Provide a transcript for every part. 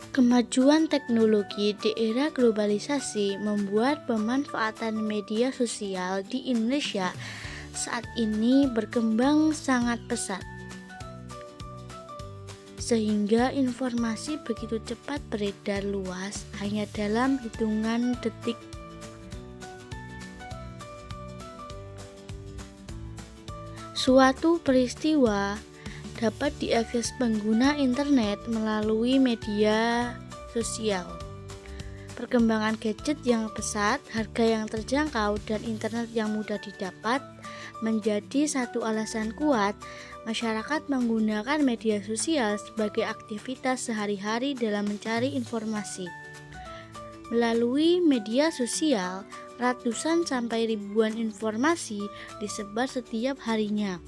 Kemajuan teknologi di era globalisasi membuat pemanfaatan media sosial di Indonesia saat ini berkembang sangat pesat, sehingga informasi begitu cepat beredar luas hanya dalam hitungan detik. Suatu peristiwa dapat diakses pengguna internet melalui media sosial. Perkembangan gadget yang pesat, harga yang terjangkau, dan internet yang mudah didapat menjadi satu alasan kuat masyarakat menggunakan media sosial sebagai aktivitas sehari-hari dalam mencari informasi. Melalui media sosial, ratusan sampai ribuan informasi disebar setiap harinya.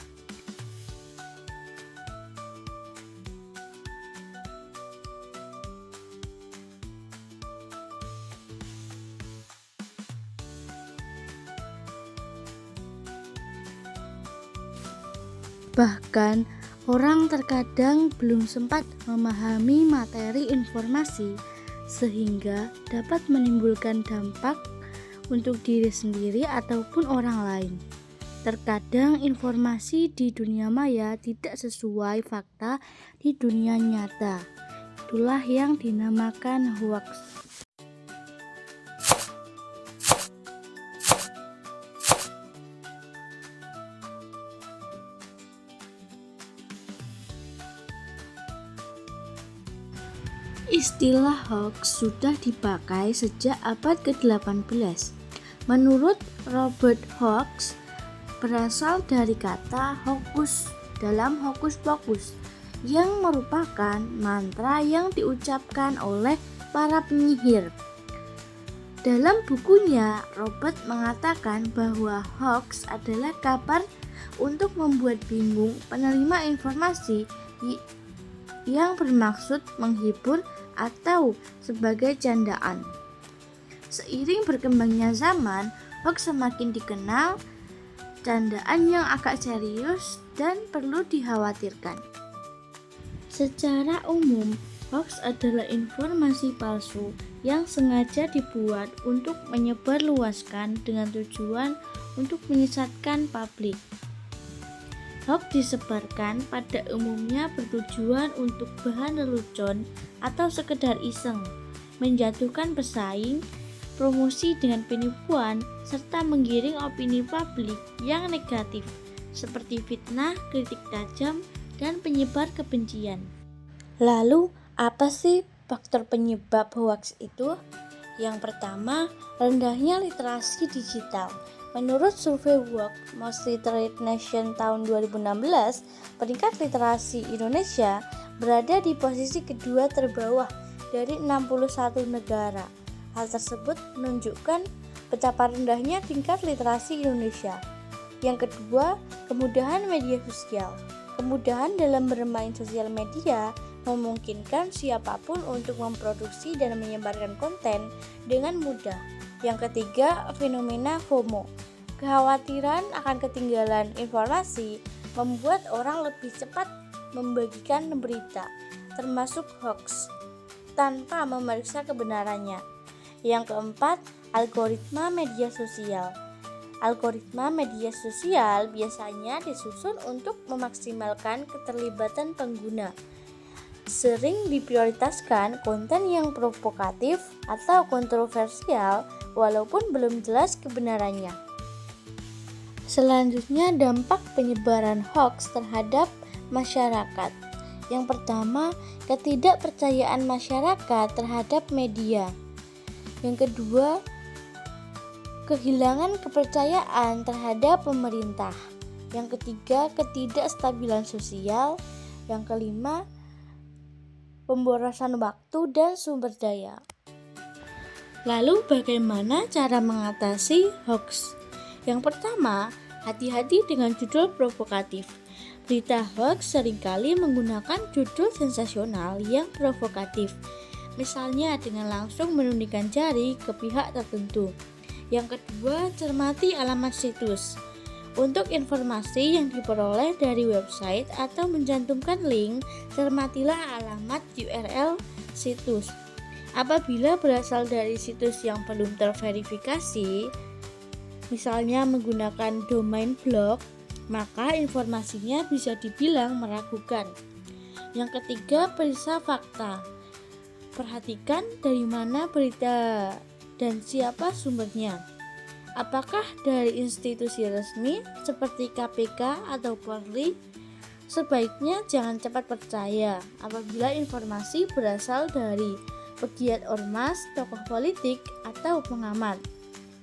Bahkan, orang terkadang belum sempat memahami materi informasi sehingga dapat menimbulkan dampak untuk diri sendiri ataupun orang lain. Terkadang informasi di dunia maya tidak sesuai fakta di dunia nyata. Itulah yang dinamakan hoax. Istilah hoax sudah dipakai sejak abad ke-18. Menurut Robert Hooke, berasal dari kata hokus dalam hokus pokus, yang merupakan mantra yang diucapkan oleh para penyihir. Dalam bukunya, Robert mengatakan bahwa hoax adalah kabar untuk membuat bingung penerima informasi yang bermaksud menghibur atau sebagai candaan. Seiring berkembangnya zaman, hoax semakin dikenal candaan yang agak serius dan perlu dikhawatirkan. Secara umum, hoax adalah informasi palsu yang sengaja dibuat untuk menyebarluaskan dengan tujuan untuk menyesatkan publik. Hoax disebarkan pada umumnya bertujuan untuk bahan lelucon atau sekedar iseng, menjatuhkan pesaing, promosi dengan penipuan, serta menggiring opini publik yang negatif, seperti fitnah, kritik tajam, dan penyebar kebencian. Lalu, apa sih faktor penyebab hoax itu? Yang pertama, rendahnya literasi digital. Menurut survei World Most Literate Nation tahun 2016, peringkat literasi Indonesia berada di posisi kedua terbawah dari 61 negara. Hal tersebut menunjukkan betapa rendahnya tingkat literasi Indonesia. Yang kedua, kemudahan media sosial. Kemudahan dalam bermain sosial media memungkinkan siapapun untuk memproduksi dan menyebarkan konten dengan mudah. Yang ketiga, fenomena FOMO. Kekhawatiran akan ketinggalan informasi membuat orang lebih cepat membagikan berita, termasuk hoax, tanpa memeriksa kebenarannya. Yang keempat, algoritma media sosial. Algoritma media sosial biasanya disusun untuk memaksimalkan keterlibatan pengguna. Sering diprioritaskan konten yang provokatif atau kontroversial walaupun belum jelas kebenarannya. Selanjutnya, dampak penyebaran hoax terhadap masyarakat. Yang pertama, ketidakpercayaan masyarakat terhadap media. Yang kedua, kehilangan kepercayaan terhadap pemerintah. Yang ketiga, ketidakstabilan sosial. Yang kelima, pemborosan waktu dan sumber daya. Lalu bagaimana cara mengatasi hoax? Yang pertama, hati-hati dengan judul provokatif. Berita hoax seringkali menggunakan judul sensasional yang provokatif, misalnya dengan langsung menunjukkan jari ke pihak tertentu. Yang kedua, cermati alamat situs. Untuk informasi yang diperoleh dari website atau mencantumkan link, cermatilah alamat URL situs. Apabila berasal dari situs yang belum terverifikasi, misalnya menggunakan domain blog, maka informasinya bisa dibilang meragukan. Yang ketiga, periksa fakta. Perhatikan dari mana berita dan siapa sumbernya. Apakah dari institusi resmi seperti KPK atau Polri? Sebaiknya jangan cepat percaya apabila informasi berasal dari pegiat ormas, tokoh politik, atau pengamat.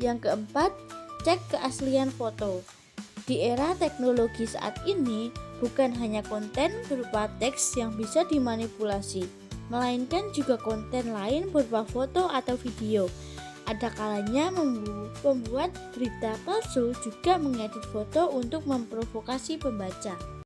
Yang keempat, cek keaslian foto. Di era teknologi saat ini, bukan hanya konten berupa teks yang bisa dimanipulasi, melainkan juga konten lain berupa foto atau video. Ada kalanya membuat berita palsu juga mengedit foto untuk memprovokasi pembaca.